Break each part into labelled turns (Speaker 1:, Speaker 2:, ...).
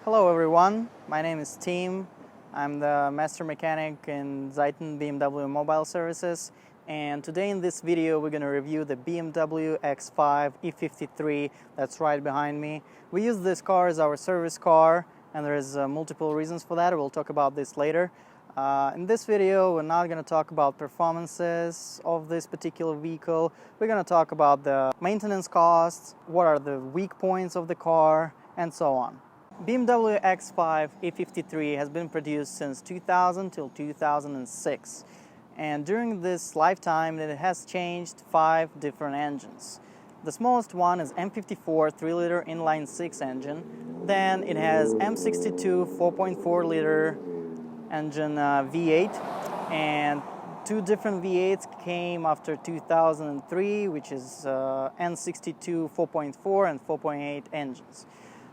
Speaker 1: Hello everyone, my name is Tim. I'm the master mechanic in Zeiten BMW Mobile Services, and today in this video we're going to review the BMW X5 E53 that's right behind me. We use this car as our service car, and there's multiple reasons for that. We'll talk about this later. In this video we're not going to talk about performances of this particular vehicle. We're going to talk about the maintenance costs, what are the weak points of the car, and so on. BMW X5 E53 has been produced since 2000 till 2006, and during this lifetime it has changed 5 different engines. The smallest one is M54 3-liter inline-6 engine, then it has M62 4.4-liter engine V8, and 2 different V8s came after 2003, which is N62 4.4 and 4.8 engines.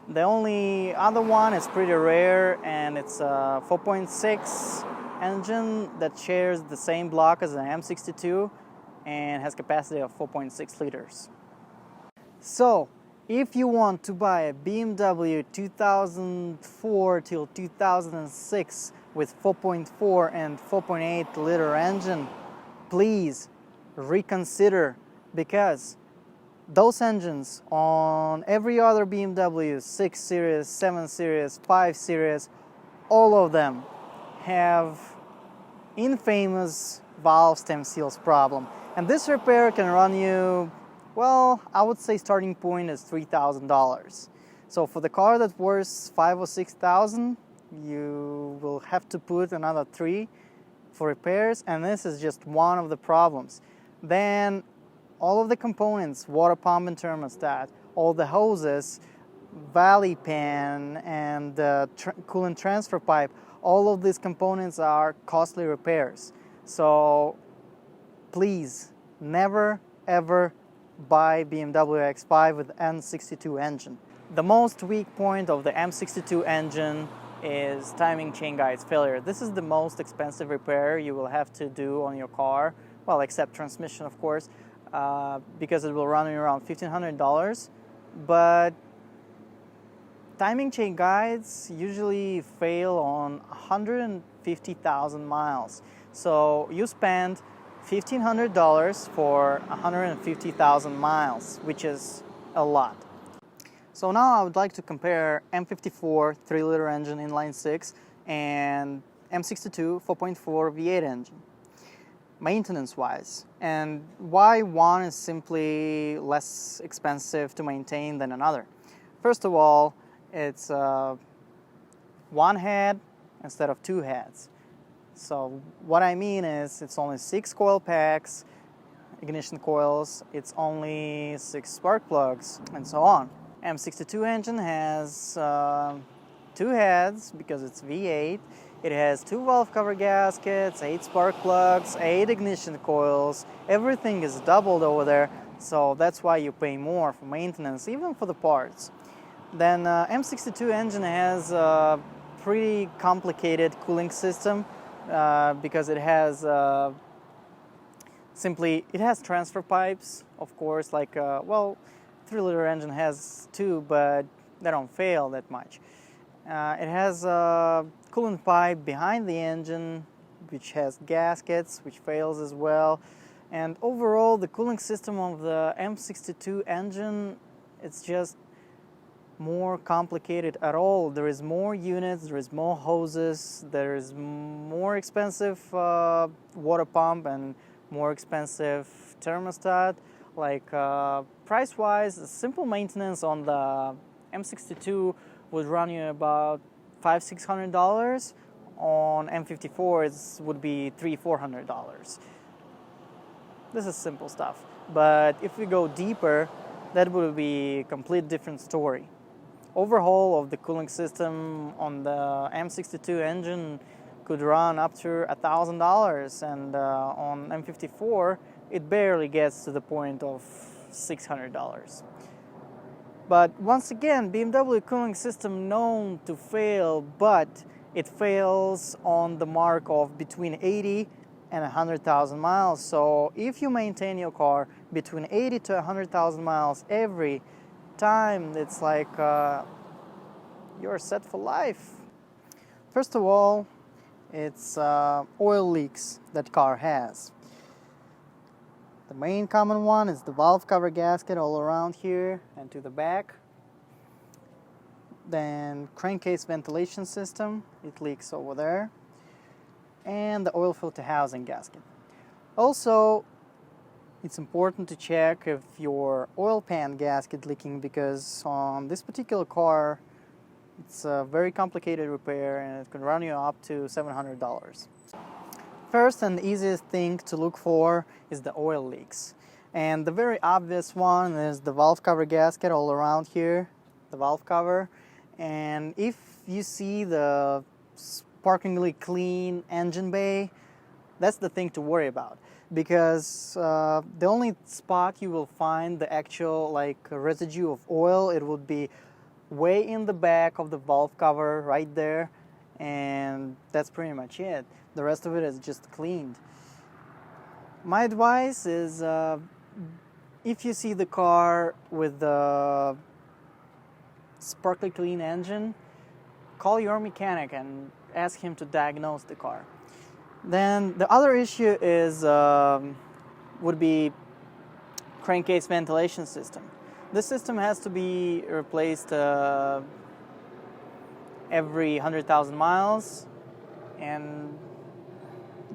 Speaker 1: The only other one is pretty rare, and it's a 4.6 engine that shares the same block as an M62 and has capacity of 4.6 liters. So, if you want to buy a BMW 2004 till 2006 with 4.4 and 4.8 liter engine, please reconsider, because those engines on every other BMW 6 Series, 7 Series, 5 Series, all of them have infamous valve stem seals problem. And this repair can run you, well, I would say starting point is $3,000. So for the car that's worth $5,000 or $6,000, you will have to put another $3,000 for repairs, and this is just one of the problems. Then all of the components, water pump and thermostat, all the hoses, valley pan, and coolant transfer pipe, all of these components are costly repairs. So please never ever buy BMW X5 with N62 engine. The most weak point of the M62 engine is timing chain guides failure. This is the most expensive repair you will have to do on your car, well, except transmission, of course. Because it will run you around $1,500, but timing chain guides usually fail on 150,000 miles. So you spend $1,500 for 150,000 miles, which is a lot. So now I would like to compare M54 3-liter engine inline-6 and M62 4.4 V8 engine, maintenance-wise, and why one is simply less expensive to maintain than another. First of all, it's one head instead of 2 heads. So what I mean is it's only 6 coil packs, ignition coils, it's only 6 spark plugs, and so on. M62 engine has 2 heads because it's V8. It has 2 valve cover gaskets, 8 spark plugs, 8 ignition coils. Everything is doubled over there, so that's why you pay more for maintenance, even for the parts. Then M62 engine has a pretty complicated cooling system because it has it has transfer pipes, of course, like, well, 3-liter engine has 2, but they don't fail that much. It has a coolant pipe behind the engine, which has gaskets, which fails as well. And overall, the cooling system of the M62 engine, it's just more complicated at all. There is more units, there is more hoses, there is more expensive water pump and more expensive thermostat. Like price-wise, simple maintenance on the M62 would run you about $500-600. On M54 it would be $300-400. This is simple stuff, but if we go deeper, that would be a complete different story. Overhaul of the cooling system on the M62 engine could run up to $1,000, and on M54 it barely gets to the point of $600. But once again, BMW cooling system known to fail, but it fails on the mark of between 80 and 100,000 miles. So if you maintain your car between 80 to 100,000 miles every time, it's like you're set for life. First of all, it's oil leaks that car has. The main common one is the valve cover gasket all around here and to the back. Then crankcase ventilation system, it leaks over there. And the oil filter housing gasket. Also, it's important to check if your oil pan gasket leaking, because on this particular car it's a very complicated repair and it can run you up to $700. First and easiest thing to look for is the oil leaks. And the very obvious one is the valve cover gasket all around here, the valve cover. And if you see the sparklingly clean engine bay, that's the thing to worry about. Because the only spot you will find the actual residue of oil, it would be way in the back of the valve cover right there, and that's pretty much it. The rest of it is just cleaned. My advice is if you see the car with the sparkly clean engine, call your mechanic and ask him to diagnose the car. Then the other issue is would be crankcase ventilation system. This system has to be replaced every 100,000 miles, and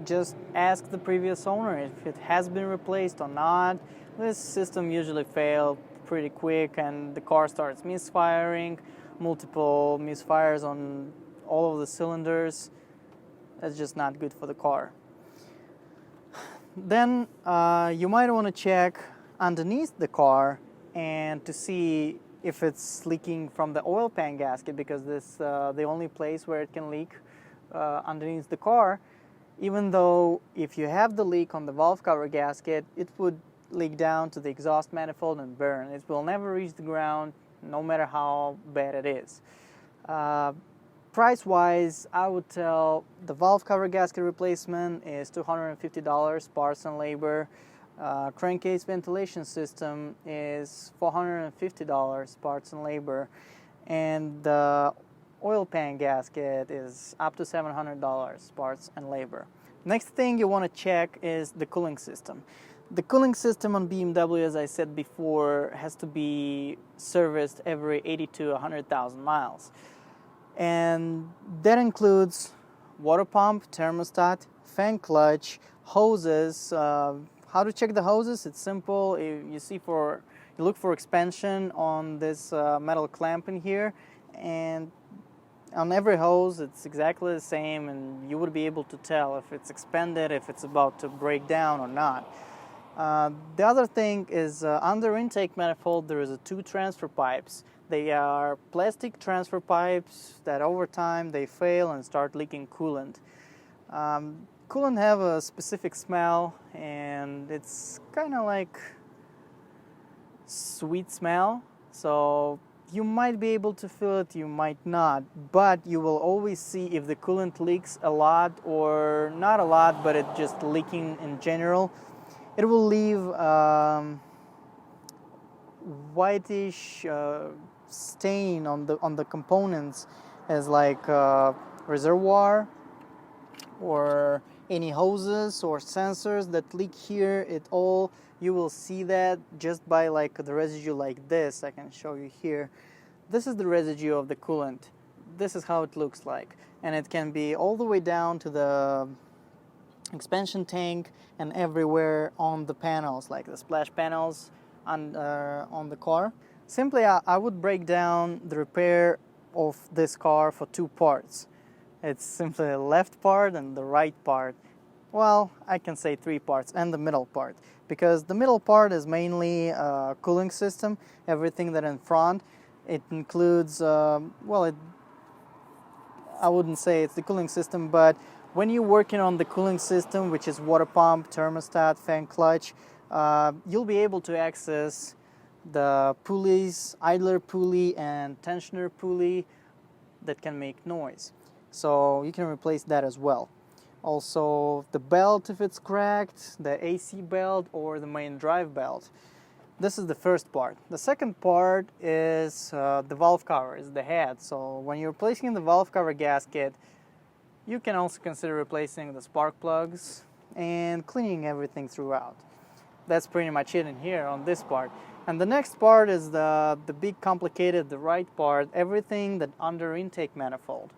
Speaker 1: just ask the previous owner if it has been replaced or not. This system usually fails pretty quick and the car starts misfiring, multiple misfires on all of the cylinders. That's just not good for the car. Then you might want to check underneath the car and to see if it's leaking from the oil pan gasket, because this the only place where it can leak underneath the car. Even though if you have the leak on the valve cover gasket, it would leak down to the exhaust manifold and burn. It will never reach the ground, no matter how bad it is. Price-wise, I would tell the valve cover gasket replacement is $250, parts and labor. Crankcase ventilation system is $450, parts and labor. And the oil pan gasket is up to $700, parts and labor. Next thing you want to check is the cooling system. The cooling system on BMW, as I said before, has to be serviced every 80 to 100,000 miles. And that includes water pump, thermostat, fan clutch, hoses. How to check the hoses? It's simple. You look for expansion on this metal clamp in here, and on every hose it's exactly the same, and you would be able to tell if it's expanded, if it's about to break down or not. The other thing is under intake manifold there is two transfer pipes. They are plastic transfer pipes that over time they fail and start leaking coolant. Coolant have a specific smell, and it's kind of like sweet smell, so you might be able to feel it, you might not, but you will always see if the coolant leaks a lot or not a lot, but it's just leaking in general. It will leave whitish stain on the components as like reservoir or any hoses or sensors that leak here. You will see that just by like the residue like this. I can show you here. This is the residue of the coolant. This is how it looks like, and it can be all the way down to the expansion tank and everywhere on the panels, like the splash panels on the car. Simply, I would break down the repair of this car for two parts. It's simply the left part and the right part. Well, I can say three parts, and the middle part, because the middle part is mainly cooling system, everything that in front. It includes, I wouldn't say it's the cooling system, but when you're working on the cooling system, which is water pump, thermostat, fan clutch, you'll be able to access the pulleys, idler pulley and tensioner pulley that can make noise. So you can replace that as well. Also the belt if it's cracked, the AC belt or the main drive belt. This is the first part. The second part is the valve cover, is the head. So when you're replacing the valve cover gasket, you can also consider replacing the spark plugs and cleaning everything throughout. That's pretty much it in here on this part. And the next part is the big complicated, the right part, everything that under intake manifold.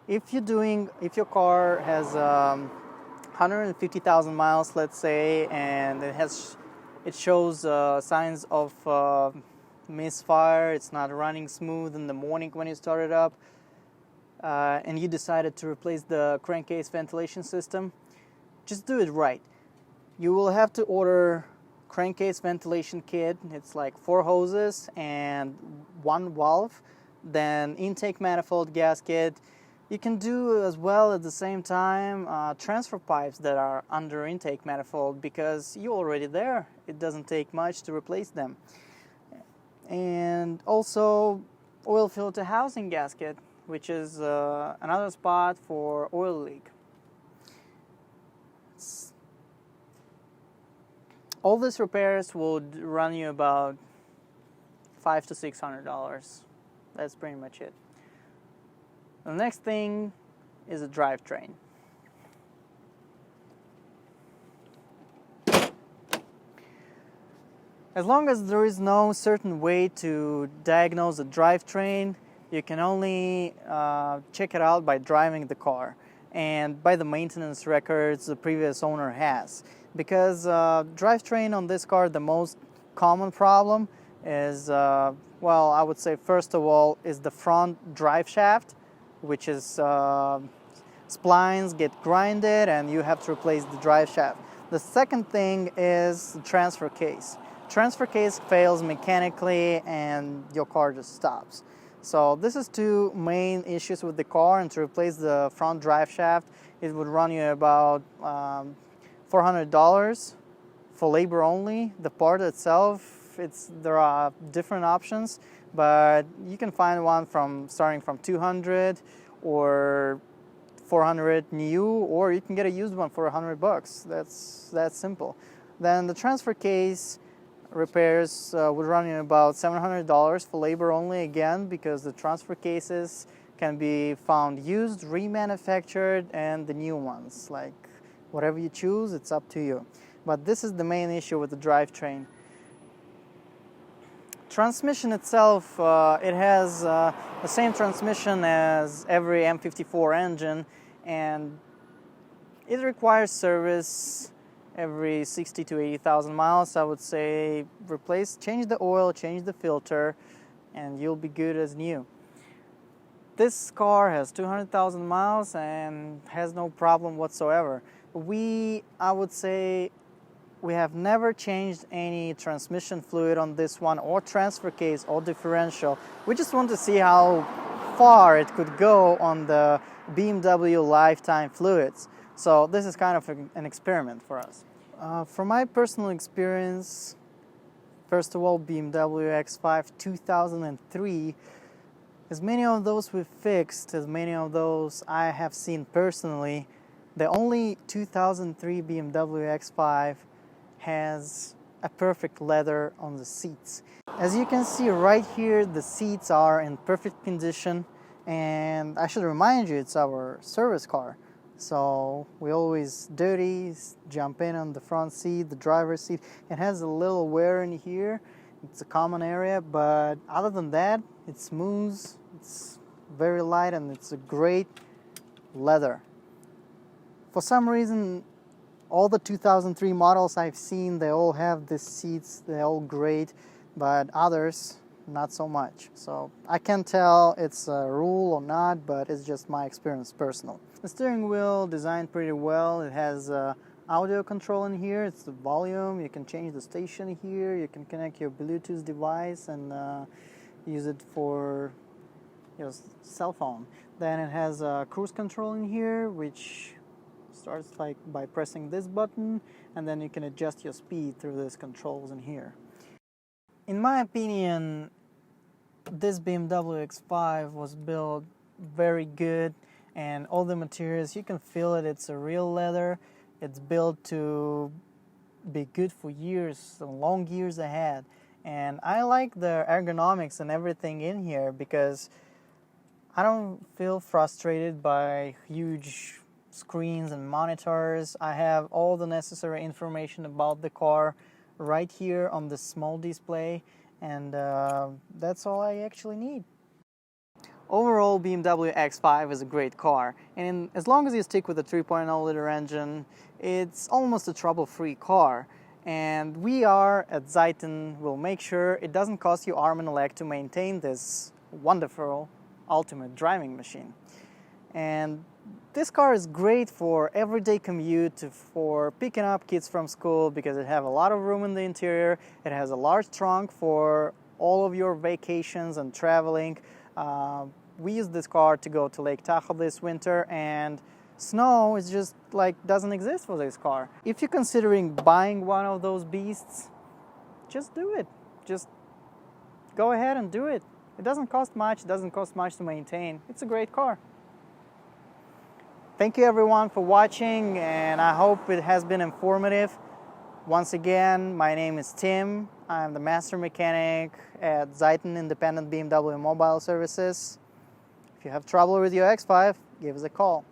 Speaker 1: If your car has 150,000 miles, let's say, and it shows signs of misfire, it's not running smooth in the morning when you start it up, and you decided to replace the crankcase ventilation system, just do it right. You will have to order crankcase ventilation kit. It's like 4 hoses and 1 valve, then intake manifold gasket. You can do as well at the same time transfer pipes that are under intake manifold, because you're already there. It doesn't take much to replace them. And also oil filter housing gasket, which is another spot for oil leak. All these repairs would run you about $500 to $600. That's pretty much it. The next thing is a drivetrain. As long as there is no certain way to diagnose a drivetrain, you can only check it out by driving the car and by the maintenance records the previous owner has. Because drivetrain on this car, the most common problem is, well, I would say first of all is the front drive shaft, which is splines get grinded and you have to replace the drive shaft. The second thing is the transfer case. Transfer case fails mechanically and your car just stops. So this is 2 main issues with the car, and to replace the front drive shaft, it would run you about $400 for labor only. The part itself, there are different options, but you can find one starting from $200 or $400 new, or you can get a used one for $100. That's simple. Then the transfer case repairs would run you about $700 for labor only, again, because the transfer cases can be found used, remanufactured, and the new ones. Like whatever you choose, it's up to you. But this is the main issue with the drivetrain. Transmission itself, it has the same transmission as every M54 engine, and it requires service every 60 to 80,000 miles. I would say change the oil, change the filter, and you'll be good as new. This car has 200,000 miles and has no problem whatsoever. I would say we have never changed any transmission fluid on this one, or transfer case, or differential. We just want to see how far it could go on the BMW lifetime fluids. So this is kind of an experiment for us. From my personal experience, first of all, BMW X5 2003, as many of those we've fixed, as many of those I have seen personally, the only 2003 BMW X5 has a perfect leather on the seats. As you can see right here, the seats are in perfect condition, and I should remind you, it's our service car. So we always dirty, jump in on the front seat, the driver's seat. It has a little wear in here. It's a common area, but other than that, it's smooth, it's very light, and it's a great leather. For some reason, all the 2003 models I've seen, they all have these seats, they're all great, but others, not so much. So I can't tell it's a rule or not, but it's just my experience personal. The steering wheel designed pretty well. It has audio control in here. It's the volume. You can change the station here. You can connect your Bluetooth device and use it for your cell phone. Then it has cruise control in here, which starts like by pressing this button, and then you can adjust your speed through these controls in here. In my opinion, this BMW X5 was built very good, and all the materials, you can feel it, it's a real leather. It's built to be good for years, long years ahead. And I like the ergonomics and everything in here because I don't feel frustrated by huge screens and monitors. I have all the necessary information about the car right here on this small display, and that's all I actually need. Overall, BMW X5 is a great car, and as long as you stick with the 3.0 liter engine, it's almost a trouble-free car. And we are at Zeiten will make sure it doesn't cost you arm and a leg to maintain this wonderful ultimate driving machine. And this car is great for everyday commute, for picking up kids from school, because it has a lot of room in the interior. It has a large trunk for all of your vacations and traveling. We used this car to go to Lake Tahoe this winter, and snow is just like doesn't exist for this car. If you're considering buying one of those beasts, just do it. Just go ahead and do it. It doesn't cost much. It doesn't cost much to maintain. It's a great car. Thank you everyone for watching, and I hope it has been informative. Once again, my name is Tim. I'm the master mechanic at Zeiten Independent BMW Mobile Services. If you have trouble with your X5, give us a call.